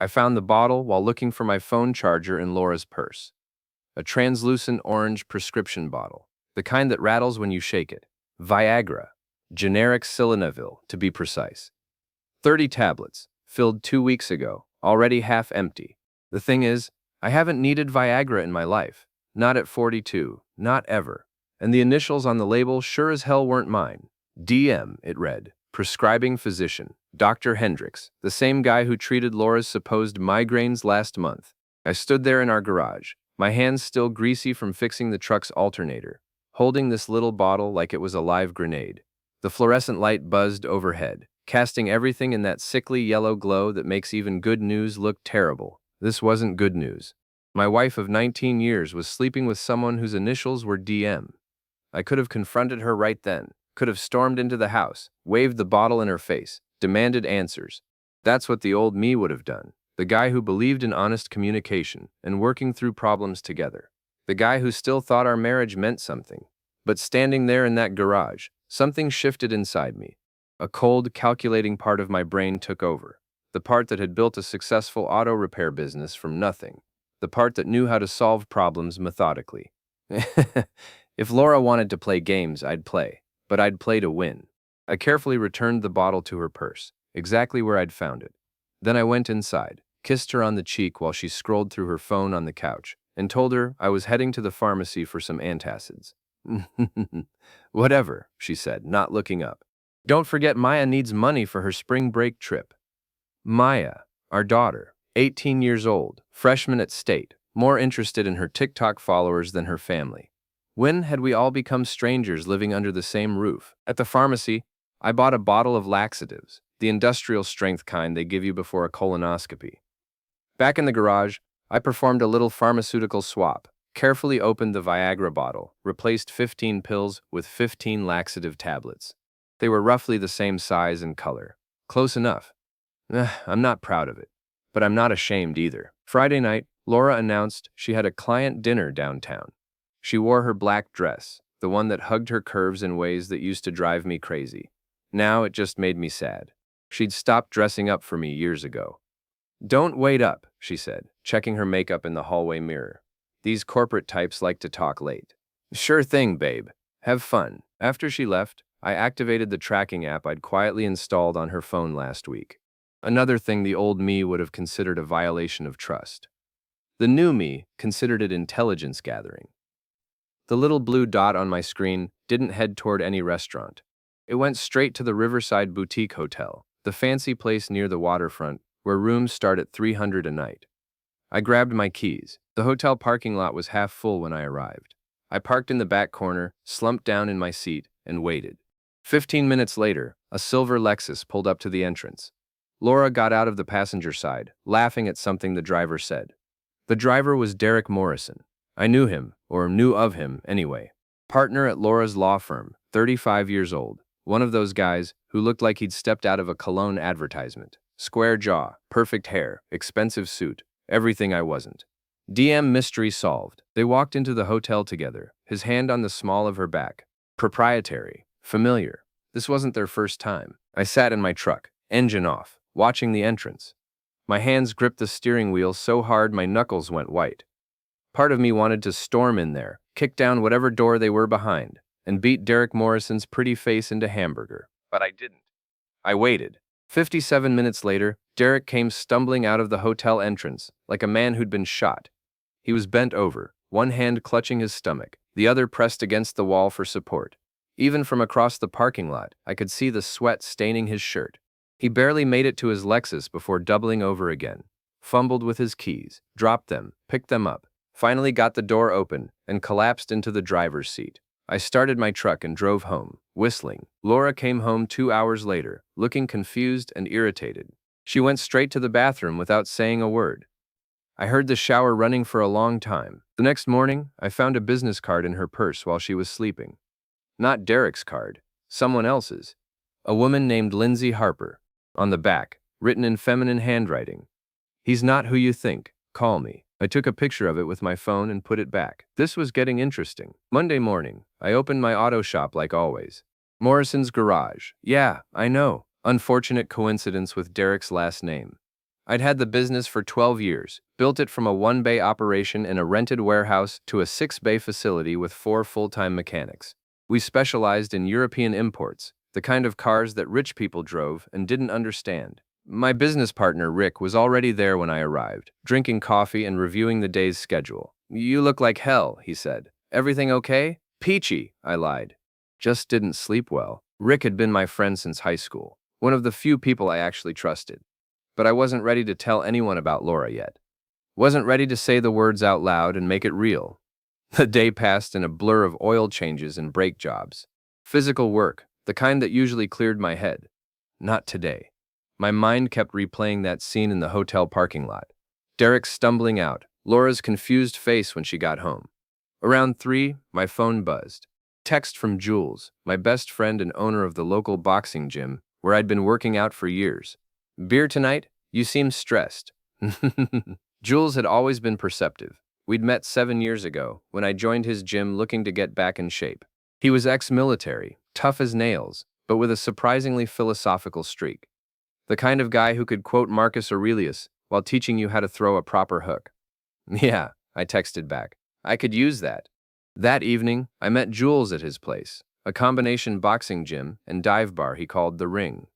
I found the bottle while looking for my phone charger in Laura's purse. A translucent orange prescription bottle, the kind that rattles when you shake it. Viagra, generic sildenafil to be precise. 30 tablets, filled 2 weeks ago, already half empty. The thing is, I haven't needed Viagra in my life. Not at 42, not ever. And the initials on the label sure as hell weren't mine. DM, it read. Prescribing physician, Dr. Hendricks, the same guy who treated Laura's supposed migraines last month. I stood there in our garage, my hands still greasy from fixing the truck's alternator, holding this little bottle like it was a live grenade. The fluorescent light buzzed overhead, casting everything in that sickly yellow glow that makes even good news look terrible. This wasn't good news. My wife of 19 years was sleeping with someone whose initials were DM. I could have confronted her right then, could have stormed into the house, waved the bottle in her face, demanded answers. That's what the old me would have done. The guy who believed in honest communication and working through problems together. The guy who still thought our marriage meant something. But standing there in that garage, something shifted inside me. A cold, calculating part of my brain took over. The part that had built a successful auto repair business from nothing. The part that knew how to solve problems methodically. If Laura wanted to play games, I'd play. But I'd play to win. I carefully returned the bottle to her purse, exactly where I'd found it. Then I went inside, kissed her on the cheek while she scrolled through her phone on the couch, and told her I was heading to the pharmacy for some antacids. Whatever, she said, not looking up. Don't forget Maya needs money for her spring break trip. Maya, our daughter, 18 years old, freshman at State, more interested in her TikTok followers than her family. When had we all become strangers living under the same roof? At the pharmacy, I bought a bottle of laxatives, the industrial strength kind they give you before a colonoscopy. Back in the garage, I performed a little pharmaceutical swap, carefully opened the Viagra bottle, replaced 15 pills with 15 laxative tablets. They were roughly the same size and color. Close enough. I'm not proud of it, but I'm not ashamed either. Friday night, Laura announced she had a client dinner downtown. She wore her black dress, the one that hugged her curves in ways that used to drive me crazy. Now it just made me sad. She'd stopped dressing up for me years ago. Don't wait up, she said, checking her makeup in the hallway mirror. These corporate types like to talk late. Sure thing, babe. Have fun. After she left, I activated the tracking app I'd quietly installed on her phone last week. Another thing the old me would have considered a violation of trust. The new me considered it intelligence gathering. The little blue dot on my screen didn't head toward any restaurant. It went straight to the Riverside Boutique Hotel, the fancy place near the waterfront where rooms start at $300 a night. I grabbed my keys. The hotel parking lot was half full when I arrived. I parked in the back corner, slumped down in my seat, and waited. 15 minutes later, a silver Lexus pulled up to the entrance. Laura got out of the passenger side, laughing at something the driver said. The driver was Derek Morrison. I knew him, or knew of him anyway. Partner at Laura's law firm, 35 years old. One of those guys who looked like he'd stepped out of a cologne advertisement. Square jaw, perfect hair, expensive suit, everything I wasn't. DM mystery solved. They walked into the hotel together, his hand on the small of her back. Proprietary, familiar. This wasn't their first time. I sat in my truck, engine off, watching the entrance. My hands gripped the steering wheel so hard my knuckles went white. Part of me wanted to storm in there, kick down whatever door they were behind, and beat Derek Morrison's pretty face into hamburger. But I didn't. I waited. 57 minutes later, Derek came stumbling out of the hotel entrance, like a man who'd been shot. He was bent over, one hand clutching his stomach, the other pressed against the wall for support. Even from across the parking lot, I could see the sweat staining his shirt. He barely made it to his Lexus before doubling over again, fumbled with his keys, dropped them, picked them up, finally got the door open, and collapsed into the driver's seat. I started my truck and drove home, whistling. Laura came home 2 hours later, looking confused and irritated. She went straight to the bathroom without saying a word. I heard the shower running for a long time. The next morning, I found a business card in her purse while she was sleeping. Not Derek's card, someone else's. A woman named Lindsay Harper. On the back, written in feminine handwriting. He's not who you think. Call me. I took a picture of it with my phone and put it back. This was getting interesting. Monday morning, I opened my auto shop like always. Morrison's garage. Yeah, I know. Unfortunate coincidence with Derek's last name. I'd had the business for 12 years, built it from a one-bay operation in a rented warehouse to a six-bay facility with 4 full-time mechanics. We specialized in European imports, the kind of cars that rich people drove and didn't understand. My business partner, Rick, was already there when I arrived, drinking coffee and reviewing the day's schedule. "You look like hell," he said. "Everything okay?" "Peachy," I lied. "Just didn't sleep well." Rick had been my friend since high school, one of the few people I actually trusted. But I wasn't ready to tell anyone about Laura yet. Wasn't ready to say the words out loud and make it real. The day passed in a blur of oil changes and brake jobs. Physical work, the kind that usually cleared my head. Not today. My mind kept replaying that scene in the hotel parking lot. Derek stumbling out, Laura's confused face when she got home. Around 3, my phone buzzed. Text from Jules, my best friend and owner of the local boxing gym, where I'd been working out for years. "Beer tonight? You seem stressed." Jules had always been perceptive. We'd met 7 years ago, when I joined his gym looking to get back in shape. He was ex-military, tough as nails, but with a surprisingly philosophical streak. The kind of guy who could quote Marcus Aurelius while teaching you how to throw a proper hook. "Yeah," I texted back. "I could use that." That evening, I met Jules at his place, a combination boxing gym and dive bar he called The Ring.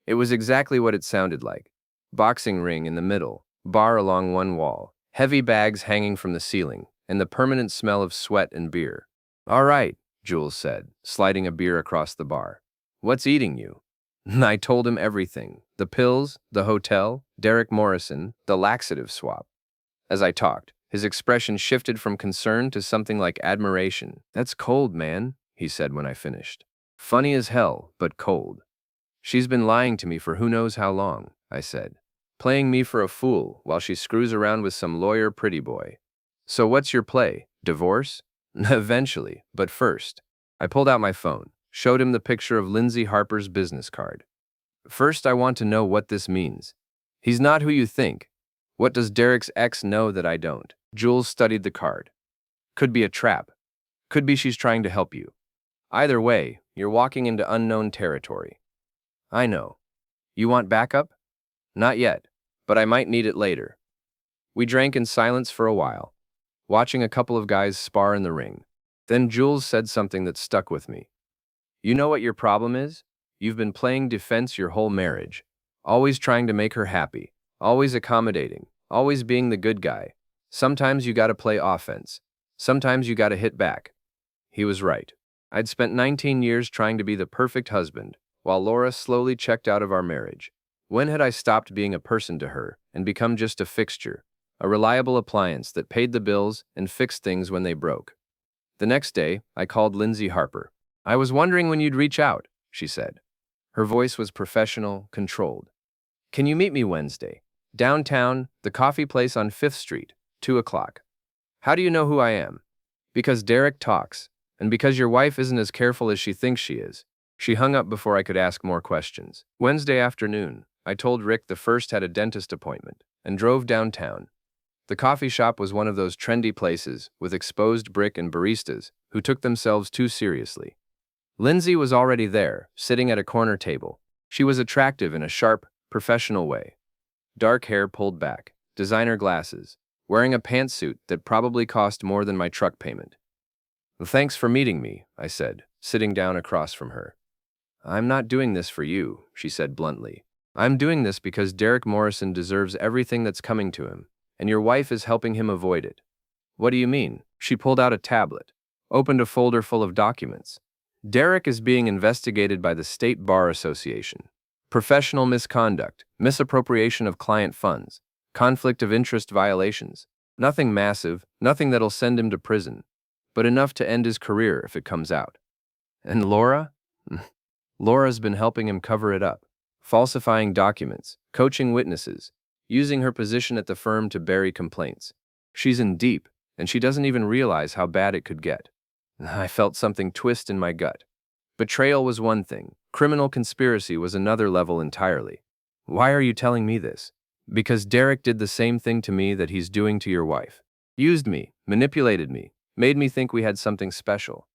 It was exactly what it sounded like. Boxing ring in the middle, bar along one wall, heavy bags hanging from the ceiling, and the permanent smell of sweat and beer. "All right," Jules said, sliding a beer across the bar. "What's eating you?" I told him everything. The pills, the hotel, Derek Morrison, the laxative swap. As I talked, his expression shifted from concern to something like admiration. "That's cold, man," he said when I finished. "Funny as hell, but cold." "She's been lying to me for who knows how long," I said. "Playing me for a fool while she screws around with some lawyer pretty boy. So what's your play? Divorce?" "Eventually, but first." I pulled out my phone, showed him the picture of Lindsay Harper's business card. "First, I want to know what this means. He's not who you think. What does Derek's ex know that I don't?" Jules studied the card. "Could be a trap. Could be she's trying to help you. Either way, you're walking into unknown territory." "I know. You want backup?" "Not yet, but I might need it later." We drank in silence for a while, watching a couple of guys spar in the ring. Then Jules said something that stuck with me. "You know what your problem is? You've been playing defense your whole marriage. Always trying to make her happy. Always accommodating. Always being the good guy. Sometimes you gotta play offense. Sometimes you gotta hit back." He was right. I'd spent 19 years trying to be the perfect husband, while Laura slowly checked out of our marriage. When had I stopped being a person to her and become just a fixture, a reliable appliance that paid the bills and fixed things when they broke? The next day, I called Lindsay Harper. "I was wondering when you'd reach out," she said. Her voice was professional, controlled. "Can you meet me Wednesday? Downtown, the coffee place on 5th Street, 2 o'clock. How do you know who I am?" "Because Derek talks, and because your wife isn't as careful as she thinks she is." She hung up before I could ask more questions. Wednesday afternoon, I told Rick the first had a dentist appointment, and drove downtown. The coffee shop was one of those trendy places with exposed brick and baristas who took themselves too seriously. Lindsay was already there, sitting at a corner table. She was attractive in a sharp, professional way. Dark hair pulled back, designer glasses, wearing a pantsuit that probably cost more than my truck payment. "Thanks for meeting me," I said, sitting down across from her. "I'm not doing this for you," she said bluntly. "I'm doing this because Derek Morrison deserves everything that's coming to him, and your wife is helping him avoid it." "What do you mean?" She pulled out a tablet, opened a folder full of documents. "Derek is being investigated by the State Bar Association. Professional misconduct, misappropriation of client funds, conflict of interest violations. Nothing massive, nothing that'll send him to prison, but enough to end his career if it comes out." "And Laura?" "Laura's been helping him cover it up, falsifying documents, coaching witnesses, using her position at the firm to bury complaints. She's in deep, and she doesn't even realize how bad it could get." I felt something twist in my gut. Betrayal was one thing, criminal conspiracy was another level entirely. "Why are you telling me this?" "Because Derek did the same thing to me that he's doing to your wife. Used me, manipulated me, made me think we had something special.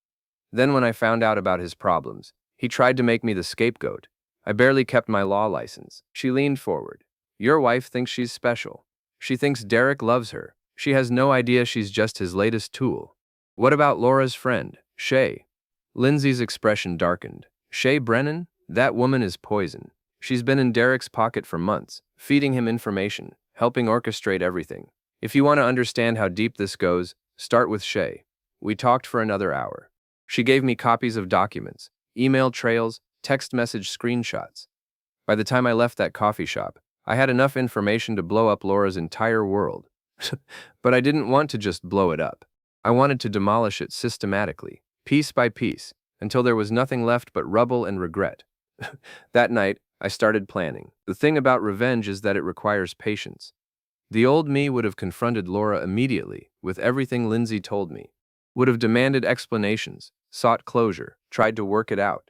Then when I found out about his problems, he tried to make me the scapegoat. I barely kept my law license." She leaned forward. Your wife thinks she's special. She thinks Derek loves her. She has no idea she's just his latest tool. What about Laura's friend, Shay? Lindsay's expression darkened. Shay Brennan? That woman is poison. She's been in Derek's pocket for months, feeding him information, helping orchestrate everything. If you want to understand how deep this goes, start with Shay. We talked for another hour. She gave me copies of documents, email trails, text message screenshots. By the time I left that coffee shop, I had enough information to blow up Laura's entire world. But I didn't want to just blow it up. I wanted to demolish it systematically, piece by piece, until there was nothing left but rubble and regret. That night, I started planning. The thing about revenge is that it requires patience. The old me would have confronted Laura immediately, with everything Lindsay told me. Would have demanded explanations, sought closure, tried to work it out.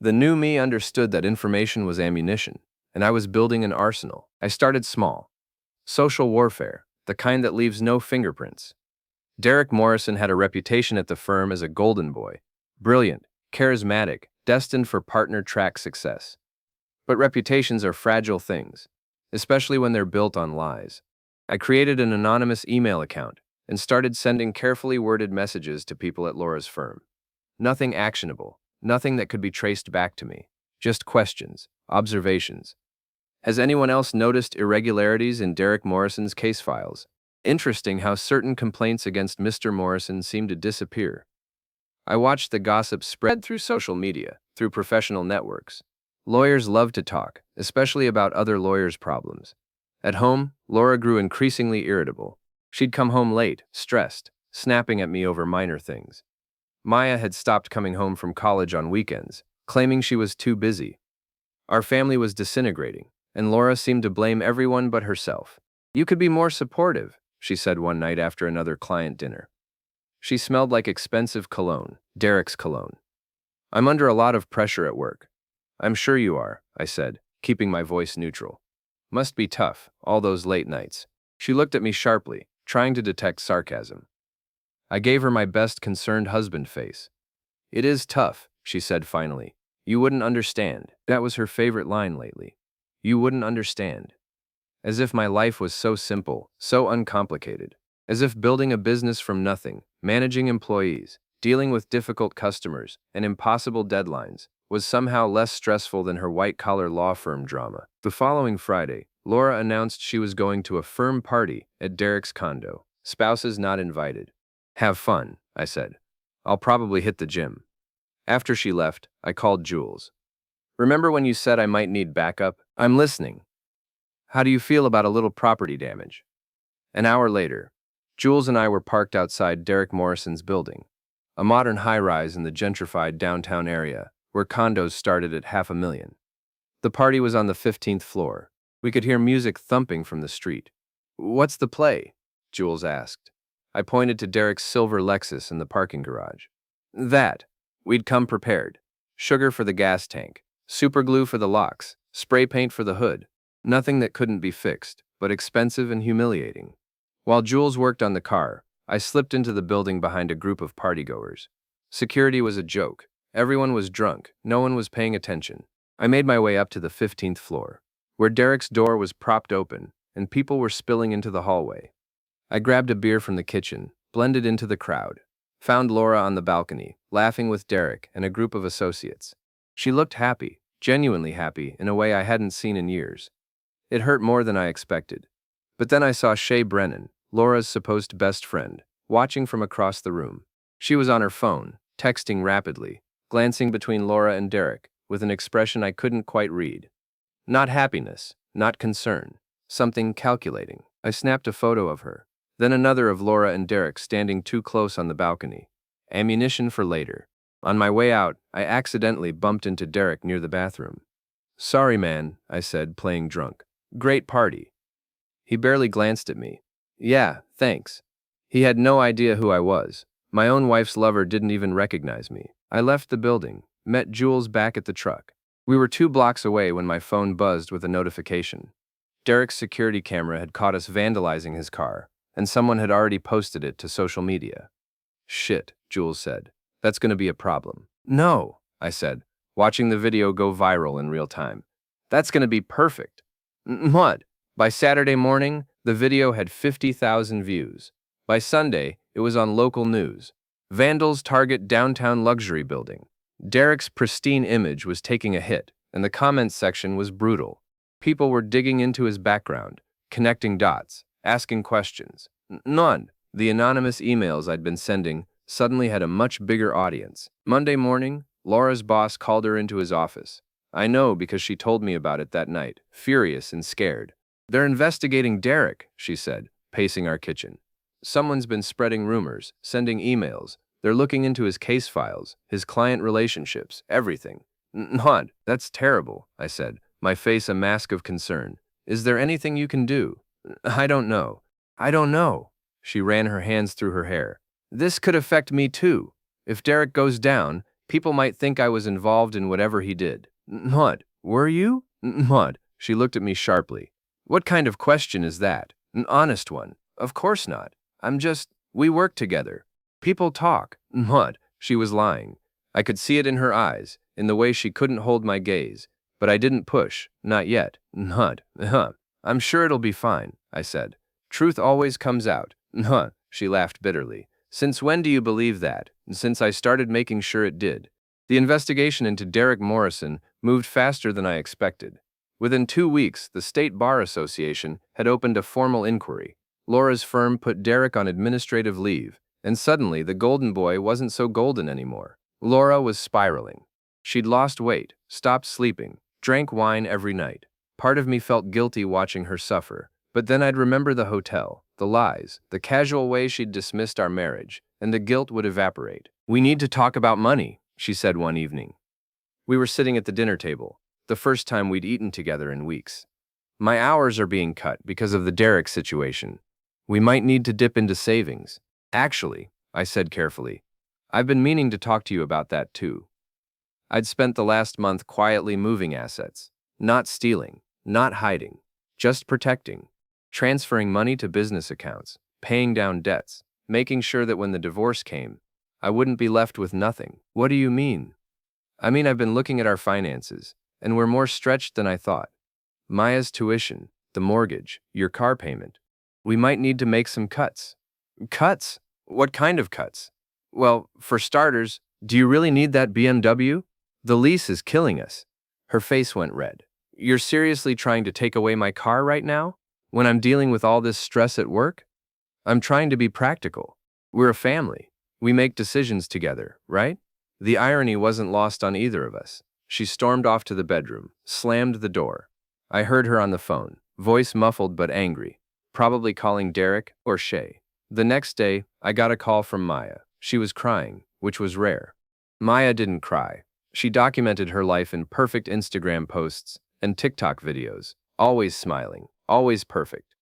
The new me understood that information was ammunition, and I was building an arsenal. I started small. Social warfare, the kind that leaves no fingerprints. Derek Morrison had a reputation at the firm as a golden boy, brilliant, charismatic, destined for partner-track success. But reputations are fragile things, especially when they're built on lies. I created an anonymous email account and started sending carefully worded messages to people at Laura's firm. Nothing actionable, nothing that could be traced back to me, just questions, observations. Has anyone else noticed irregularities in Derek Morrison's case files? Interesting how certain complaints against Mr. Morrison seem to disappear. I watched the gossip spread through social media, through professional networks. Lawyers love to talk, especially about other lawyers' problems. At home, Laura grew increasingly irritable. She'd come home late, stressed, snapping at me over minor things. Maya had stopped coming home from college on weekends, claiming she was too busy. Our family was disintegrating, and Laura seemed to blame everyone but herself. You could be more supportive, she said one night after another client dinner. She smelled like expensive cologne, Derek's cologne. I'm under a lot of pressure at work. I'm sure you are, I said, keeping my voice neutral. Must be tough, all those late nights. She looked at me sharply, trying to detect sarcasm. I gave her my best concerned husband face. It is tough, she said finally. You wouldn't understand. That was her favorite line lately. You wouldn't understand. As if my life was so simple, so uncomplicated. As if building a business from nothing, managing employees, dealing with difficult customers, and impossible deadlines, was somehow less stressful than her white-collar law firm drama. The following Friday, Laura announced she was going to a firm party at Derek's condo. Spouses not invited. Have fun, I said. I'll probably hit the gym. After she left, I called Jules. Remember when you said I might need backup? I'm listening. How do you feel about a little property damage? An hour later, Jules and I were parked outside Derek Morrison's building, a modern high-rise in the gentrified downtown area, where condos started at $500,000. The party was on the 15th floor. We could hear music thumping from the street. What's the play? Jules asked. I pointed to Derek's silver Lexus in the parking garage. That. We'd come prepared. Sugar for the gas tank, superglue for the locks, spray paint for the hood. Nothing that couldn't be fixed, but expensive and humiliating. While Jules worked on the car, I slipped into the building behind a group of partygoers. Security was a joke. Everyone was drunk. No one was paying attention. I made my way up to the 15th floor, where Derek's door was propped open, and people were spilling into the hallway. I grabbed a beer from the kitchen, blended into the crowd, found Laura on the balcony, laughing with Derek and a group of associates. She looked happy, genuinely happy, in a way I hadn't seen in years. It hurt more than I expected. But then I saw Shay Brennan, Laura's supposed best friend, watching from across the room. She was on her phone, texting rapidly, glancing between Laura and Derek, with an expression I couldn't quite read. Not happiness, not concern, something calculating. I snapped a photo of her, then another of Laura and Derek standing too close on the balcony. Ammunition for later. On my way out, I accidentally bumped into Derek near the bathroom. Sorry, man, I said, playing drunk. Great party. He barely glanced at me. Yeah, thanks. He had no idea who I was. My own wife's lover didn't even recognize me. I left the building, met Jules back at the truck. We were 2 blocks away when my phone buzzed with a notification. Derek's security camera had caught us vandalizing his car, and someone had already posted it to social media. Shit, Jules said. That's going to be a problem. No, I said, watching the video go viral in real time. That's going to be perfect. What? By Saturday morning, the video had 50,000 views. By Sunday, it was on local news. Vandals target downtown luxury building. Derek's pristine image was taking a hit, and the comments section was brutal. People were digging into his background, connecting dots, asking questions. None. The anonymous emails I'd been sending suddenly had a much bigger audience. Monday morning, Laura's boss called her into his office. I know because she told me about it that night, furious and scared. They're investigating Derek, she said, pacing our kitchen. Someone's been spreading rumors, sending emails. They're looking into his case files, his client relationships, everything. Not, that's terrible, I said, my face a mask of concern. Is there anything you can do? I don't know. I don't know. She ran her hands through her hair. This could affect me too. If Derek goes down, people might think I was involved in whatever he did. What? Were you? What? She looked at me sharply. What kind of question is that? An honest one. Of course not. We work together. People talk. What? She was lying. I could see it in her eyes, in the way she couldn't hold my gaze. But I didn't push. Not yet. Not. I'm sure it'll be fine, I said. Truth always comes out. She laughed bitterly. Since when do you believe that? Since I started making sure it did. The investigation into Derek Morrison moved faster than I expected. Within 2 weeks, the State Bar Association had opened a formal inquiry. Laura's firm put Derek on administrative leave, and suddenly the golden boy wasn't so golden anymore. Laura was spiraling. She'd lost weight, stopped sleeping, drank wine every night. Part of me felt guilty watching her suffer, but then I'd remember the hotel, the lies, the casual way she'd dismissed our marriage, and the guilt would evaporate. We need to talk about money, she said one evening. We were sitting at the dinner table, the first time we'd eaten together in weeks. My hours are being cut because of the Derek situation. We might need to dip into savings. Actually, I said carefully, I've been meaning to talk to you about that too. I'd spent the last month quietly moving assets, not stealing, not hiding, just protecting, transferring money to business accounts, paying down debts, making sure that when the divorce came, I wouldn't be left with nothing. What do you mean? I mean, I've been looking at our finances, and we're more stretched than I thought. Maya's tuition, the mortgage, your car payment. We might need to make some cuts. Cuts? What kind of cuts? Well, for starters, do you really need that BMW? The lease is killing us. Her face went red. You're seriously trying to take away my car right now? When I'm dealing with all this stress at work? I'm trying to be practical. We're a family. We make decisions together, right? The irony wasn't lost on either of us. She stormed off to the bedroom, slammed the door. I heard her on the phone, voice muffled but angry, probably calling Derek or Shay. The next day, I got a call from Maya. She was crying, which was rare. Maya didn't cry. She documented her life in perfect Instagram posts and TikTok videos, always smiling, always perfect.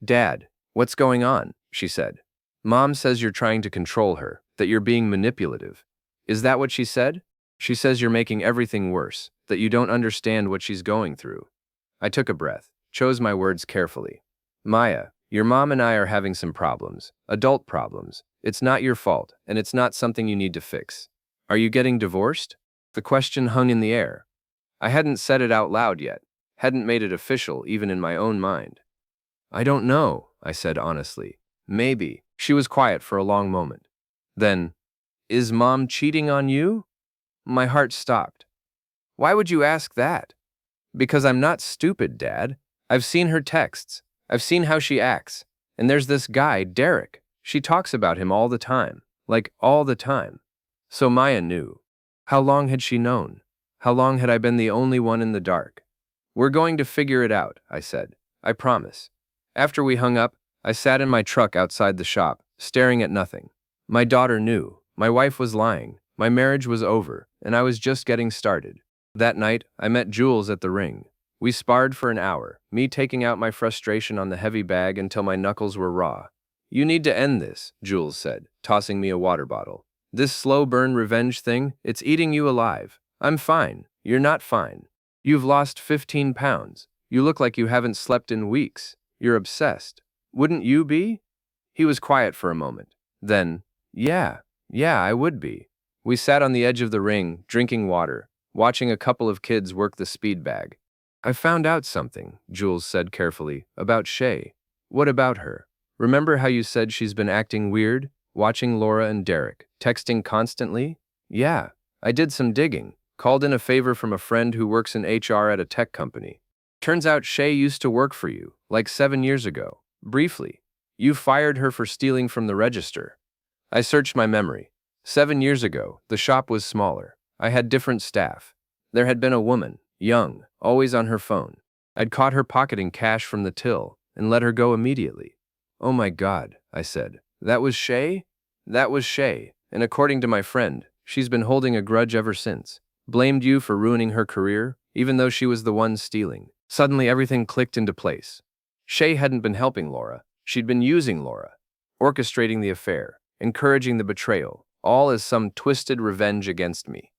Dad, what's going on? She said. Mom says you're trying to control her, that you're being manipulative. Is that what she said? She says you're making everything worse, that you don't understand what she's going through. I took a breath, chose my words carefully. Maya, your mom and I are having some problems, adult problems. It's not your fault, and it's not something you need to fix. Are you getting divorced? The question hung in the air. I hadn't said it out loud yet, hadn't made it official even in my own mind. I don't know, I said honestly. Maybe. She was quiet for a long moment. Then, is Mom cheating on you? My heart stopped. Why would you ask that? Because I'm not stupid, Dad. I've seen her texts. I've seen how she acts. And there's this guy, Derek. She talks about him all the time. Like, all the time. So Maya knew. How long had she known? How long had I been the only one in the dark? We're going to figure it out, I said. I promise. After we hung up, I sat in my truck outside the shop, staring at nothing. My daughter knew. My wife was lying. My marriage was over, and I was just getting started. That night, I met Jules at the ring. We sparred for an hour, me taking out my frustration on the heavy bag until my knuckles were raw. You need to end this, Jules said, tossing me a water bottle. This slow burn revenge thing, it's eating you alive. I'm fine. You're not fine. You've lost 15 pounds. You look like you haven't slept in weeks. You're obsessed. Wouldn't you be? He was quiet for a moment. Then, yeah, I would be. We sat on the edge of the ring, drinking water, watching a couple of kids work the speed bag. I found out something, Jules said carefully, about Shay. What about her? Remember how you said she's been acting weird? Watching Laura and Derek, texting constantly? Yeah, I did some digging. Called in a favor from a friend who works in HR at a tech company. Turns out Shay used to work for you, like 7 years ago. Briefly. You fired her for stealing from the register. I searched my memory. 7 years ago, the shop was smaller. I had different staff. There had been a woman, young, always on her phone. I'd caught her pocketing cash from the till and let her go immediately. Oh my God, I said. That was Shay? That was Shay, and according to my friend, she's been holding a grudge ever since. Blamed you for ruining her career, even though she was the one stealing. Suddenly everything clicked into place. Shay hadn't been helping Laura. She'd been using Laura, orchestrating the affair, encouraging the betrayal, all as some twisted revenge against me.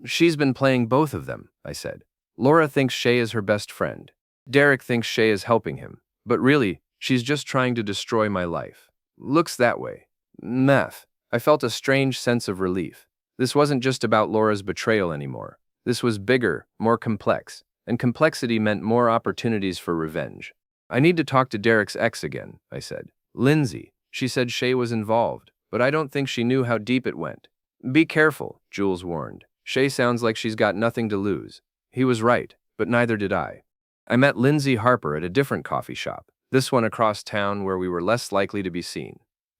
She's been playing both of them, I said. Laura thinks Shay is her best friend. Derek thinks Shay is helping him, but really, she's just trying to destroy my life. Looks that way. Meth. I felt a strange sense of relief. This wasn't just about Laura's betrayal anymore. This was bigger, more complex, and complexity meant more opportunities for revenge. I need to talk to Derek's ex again, I said. Lindsay. She said Shay was involved, but I don't think she knew how deep it went. Be careful, Jules warned. Shay sounds like she's got nothing to lose. He was right, but neither did I. I met Lindsay Harper at a different coffee shop, this one across town where we were less likely to be seen.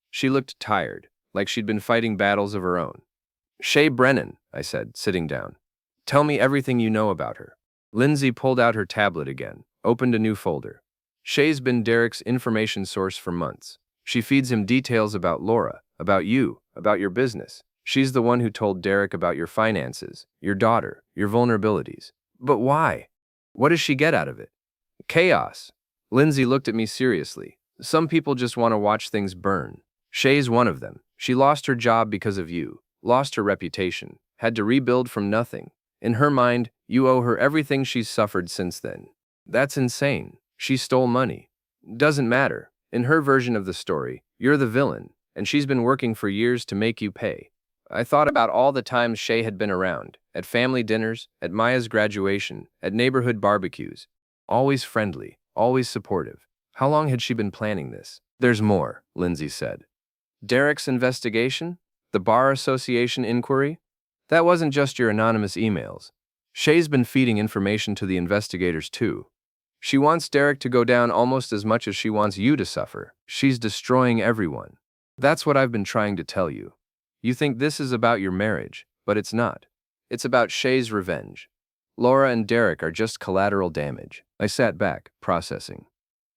She looked tired, like she'd been fighting battles of her own. Shay Brennan, I said, sitting down. Tell me everything you know about her. Lindsay pulled out her tablet again, opened a new folder. Shay's been Derek's information source for months. She feeds him details about Laura, about you, about your business. She's the one who told Derek about your finances, your daughter, your vulnerabilities. But why? What does she get out of it? Chaos. Lindsay looked at me seriously. Some people just want to watch things burn. Shay's one of them. She lost her job because of you, lost her reputation, had to rebuild from nothing. In her mind, you owe her everything she's suffered since then. That's insane. She stole money. Doesn't matter. In her version of the story, you're the villain, and she's been working for years to make you pay. I thought about all the times Shay had been around, at family dinners, at Maya's graduation, at neighborhood barbecues. Always friendly, always supportive. How long had she been planning this? There's more, Lindsay said. Derek's investigation? The Bar Association inquiry? That wasn't just your anonymous emails. Shay's been feeding information to the investigators too. She wants Derek to go down almost as much as she wants you to suffer. She's destroying everyone. That's what I've been trying to tell you. You think this is about your marriage, but it's not. It's about Shay's revenge. Laura and Derek are just collateral damage. I sat back, processing.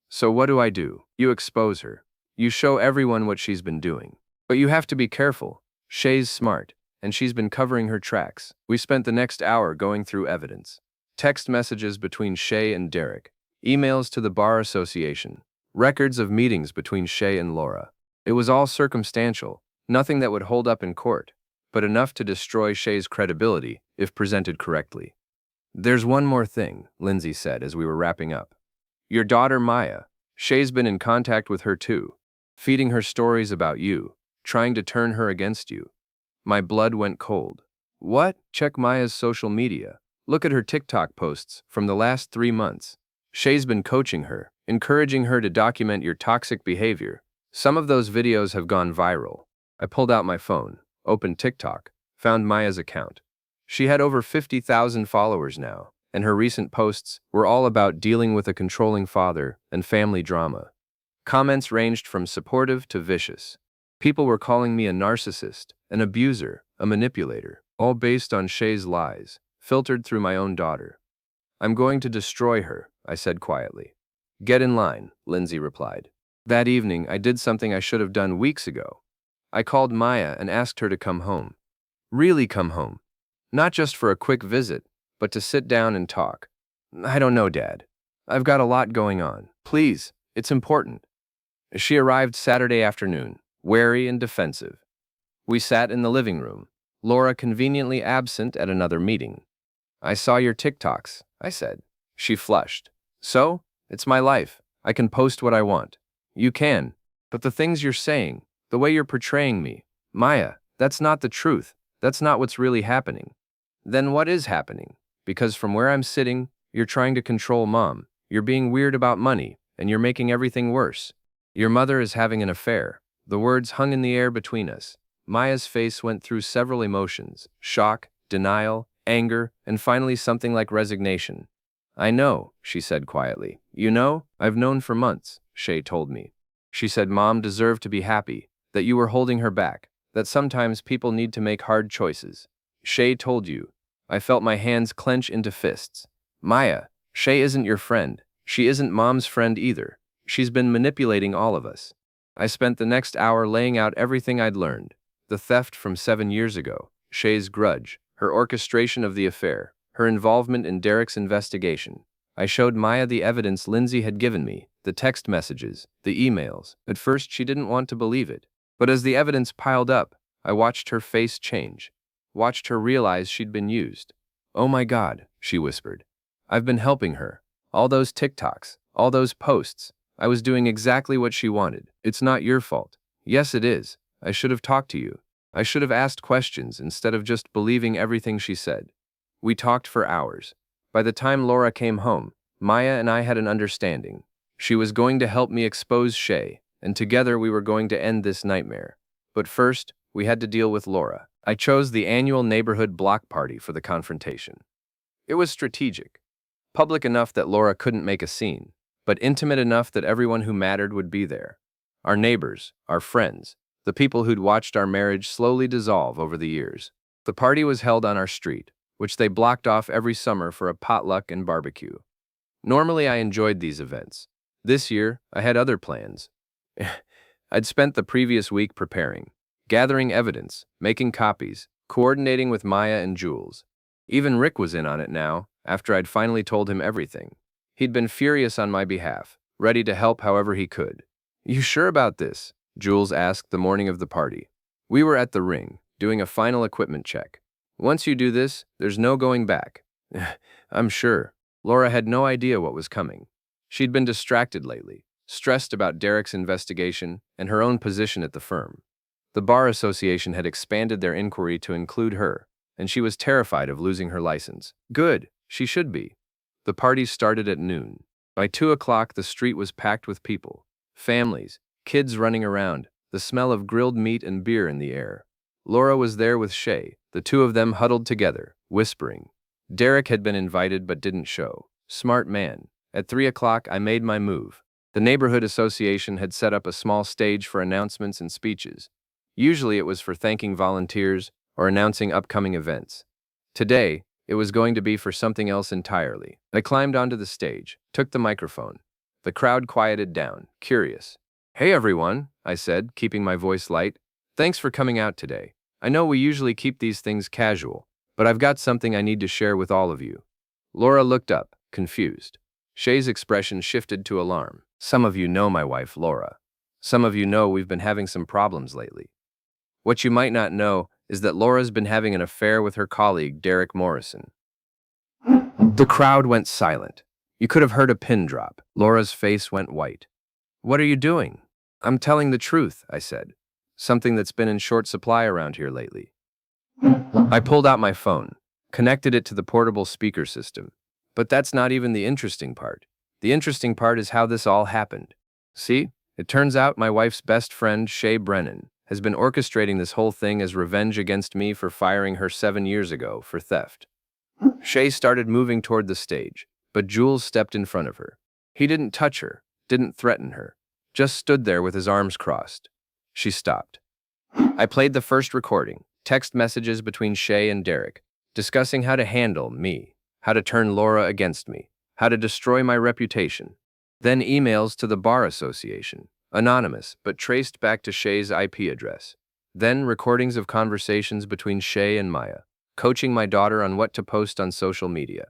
So what do? You expose her. You show everyone what she's been doing. But you have to be careful. Shay's smart, and she's been covering her tracks. We spent the next hour going through evidence. Text messages between Shay and Derek, emails to the Bar Association, records of meetings between Shay and Laura. It was all circumstantial, nothing that would hold up in court, but enough to destroy Shay's credibility if presented correctly. There's one more thing, Lindsay said as we were wrapping up. Your daughter Maya. Shay's been in contact with her too, feeding her stories about you, trying to turn her against you. My blood went cold. What? Check Maya's social media. Look at her TikTok posts from the last 3 months. Shay's been coaching her, encouraging her to document your toxic behavior. Some of those videos have gone viral. I pulled out my phone, opened TikTok, found Maya's account. She had over 50,000 followers now, and her recent posts were all about dealing with a controlling father and family drama. Comments ranged from supportive to vicious. People were calling me a narcissist, an abuser, a manipulator, all based on Shay's lies, filtered through my own daughter. I'm going to destroy her, I said quietly. Get in line, Lindsay replied. That evening, I did something I should have done weeks ago. I called Maya and asked her to come home. Really come home. Not just for a quick visit, but to sit down and talk. I don't know, Dad. I've got a lot going on. Please, it's important. She arrived Saturday afternoon, wary and defensive. We sat in the living room, Laura conveniently absent at another meeting. I saw your TikToks, I said. She flushed. So? It's my life. I can post what I want. You can. But the things you're saying, the way you're portraying me, Maya, that's not the truth. That's not what's really happening. Then what is happening? Because from where I'm sitting, You're trying to control mom. You're being weird about money, and you're making everything worse. Your mother is having an affair." The words hung in the air between us. Maya's face went through several emotions: shock, denial, anger, and finally something like resignation. "I know," she said quietly. "You know, I've known for months," Shay told me. She said Mom deserved to be happy, that you were holding her back, that sometimes people need to make hard choices. "Shay told you." I felt my hands clench into fists. "Maya, Shay isn't your friend. She isn't Mom's friend either. She's been manipulating all of us." I spent the next hour laying out everything I'd learned. The theft from 7 years ago, Shay's grudge, her orchestration of the affair, her involvement in Derek's investigation. I showed Maya the evidence Lindsay had given me, the text messages, the emails. At first she didn't want to believe it. But as the evidence piled up, I watched her face change. Watched her realize she'd been used. "Oh my God," she whispered. "I've been helping her. All those TikToks, all those posts. I was doing exactly what she wanted. It's not your fault." "Yes, it is. I should have talked to you. I should have asked questions instead of just believing everything she said." We talked for hours. By the time Laura came home, Maya and I had an understanding. She was going to help me expose Shay, and together we were going to end this nightmare. But first, we had to deal with Laura. I chose the annual neighborhood block party for the confrontation. It was strategic. Public enough that Laura couldn't make a scene, but intimate enough that everyone who mattered would be there. Our neighbors, our friends, the people who'd watched our marriage slowly dissolve over the years. The party was held on our street, which they blocked off every summer for a potluck and barbecue. Normally I enjoyed these events. This year, I had other plans. I'd spent the previous week preparing, gathering evidence, making copies, coordinating with Maya and Jules. Even Rick was in on it now, after I'd finally told him everything. He'd been furious on my behalf, ready to help however he could. "You sure about this?" Jules asked the morning of the party. We were at the ring, doing a final equipment check. "Once you do this, there's no going back." "I'm sure." Laura had no idea what was coming. She'd been distracted lately, stressed about Derek's investigation and her own position at the firm. The Bar Association had expanded their inquiry to include her, and she was terrified of losing her license. Good, she should be. The party started at noon. By 2 o'clock, the street was packed with people, families, kids running around, the smell of grilled meat and beer in the air. Laura was there with Shay, the two of them huddled together, whispering. Derek had been invited but didn't show. Smart man. At 3 o'clock, I made my move. The neighborhood association had set up a small stage for announcements and speeches. Usually it was for thanking volunteers or announcing upcoming events. Today, it was going to be for something else entirely. I climbed onto the stage, took the microphone. The crowd quieted down, curious. "Hey everyone," I said, keeping my voice light. "Thanks for coming out today. I know we usually keep these things casual, but I've got something I need to share with all of you." Laura looked up, confused. Shay's expression shifted to alarm. "Some of you know my wife, Laura. Some of you know we've been having some problems lately. What you might not know is that Laura's been having an affair with her colleague, Derek Morrison." The crowd went silent. You could have heard a pin drop. Laura's face went white. "What are you doing?" "I'm telling the truth," I said. "Something that's been in short supply around here lately." I pulled out my phone, connected it to the portable speaker system. But that's not even the interesting part. The interesting part is how this all happened. See, it turns out my wife's best friend, Shay Brennan, has been orchestrating this whole thing as revenge against me for firing her 7 years ago for theft. Shay started moving toward the stage, but Jules stepped in front of her. He didn't touch her, didn't threaten her, just stood there with his arms crossed. She stopped. I played the first recording, text messages between Shay and Derek, discussing how to handle me, how to turn Laura against me, how to destroy my reputation. Then emails to the Bar Association, anonymous but traced back to Shay's IP address. Then recordings of conversations between Shay and Maya, coaching my daughter on what to post on social media.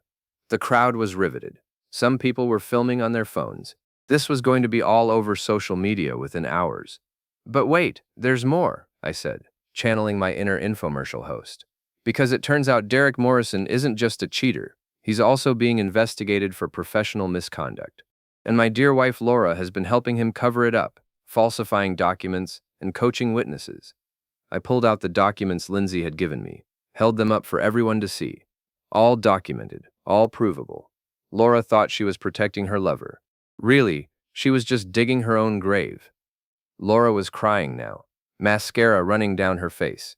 The crowd was riveted. Some people were filming on their phones. This was going to be all over social media within hours. "But wait, there's more," I said, channeling my inner infomercial host. "Because it turns out Derek Morrison isn't just a cheater. He's also being investigated for professional misconduct. And my dear wife Laura has been helping him cover it up, falsifying documents and coaching witnesses." I pulled out the documents Lindsay had given me, held them up for everyone to see. All documented, all provable. Laura thought she was protecting her lover. Really, she was just digging her own grave. Laura was crying now, mascara running down her face.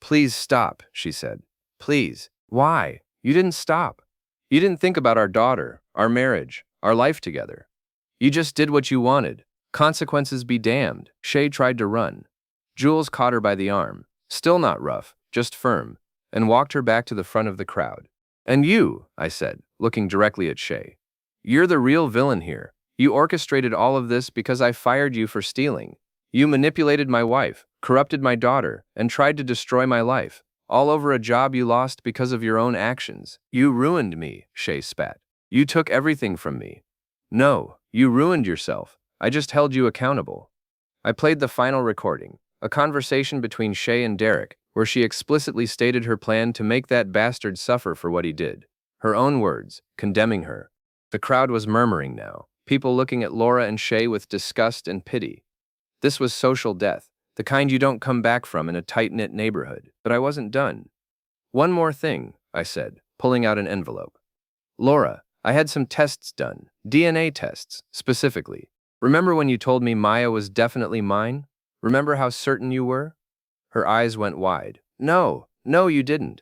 "Please stop," she said. "Please. Why? You didn't stop. You didn't think about our daughter, our marriage, our life together. You just did what you wanted. Consequences be damned." Shay tried to run. Jules caught her by the arm, still not rough, just firm, and walked her back to the front of the crowd. "And you," I said, looking directly at Shay. "You're the real villain here. You orchestrated all of this because I fired you for stealing. You manipulated my wife, corrupted my daughter, and tried to destroy my life, all over a job you lost because of your own actions. You ruined me," Shay spat. "You took everything from me." "No, you ruined yourself. I just held you accountable." I played the final recording, a conversation between Shay and Derek, where she explicitly stated her plan to make that bastard suffer for what he did. Her own words, condemning her. The crowd was murmuring now, people looking at Laura and Shay with disgust and pity. This was social death, the kind you don't come back from in a tight-knit neighborhood. But I wasn't done. "One more thing," I said, pulling out an envelope. "Laura, I had some tests done, DNA tests, specifically. Remember when you told me Maya was definitely mine? Remember how certain you were?" Her eyes went wide. No, you didn't."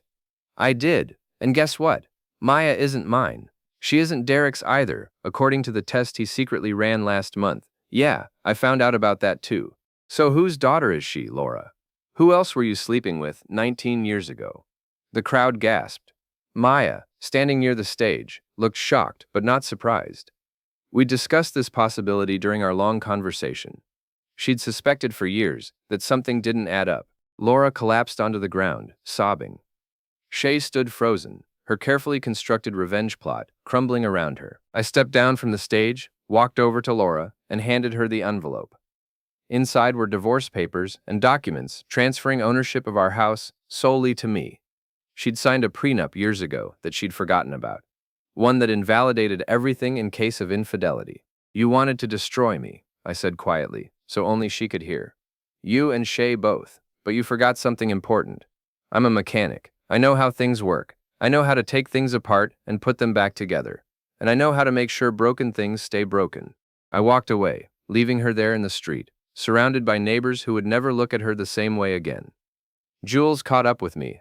"I did. And guess what? Maya isn't mine. She isn't Derek's either, according to the test he secretly ran last month. Yeah, I found out about that too. So whose daughter is she, Laura? Who else were you sleeping with 19 years ago?" The crowd gasped. Maya, standing near the stage, looked shocked but not surprised. We discussed this possibility during our long conversation. She'd suspected for years that something didn't add up. Laura collapsed onto the ground, sobbing. Shay stood frozen, her carefully constructed revenge plot crumbling around her. I stepped down from the stage, walked over to Laura, and handed her the envelope. Inside were divorce papers and documents transferring ownership of our house solely to me. She'd signed a prenup years ago that she'd forgotten about, one that invalidated everything in case of infidelity. "You wanted to destroy me," I said quietly, so only she could hear. "You and Shay both, but you forgot something important. I'm a mechanic. I know how things work. I know how to take things apart and put them back together. And I know how to make sure broken things stay broken." I walked away, leaving her there in the street, surrounded by neighbors who would never look at her the same way again. Jules caught up with me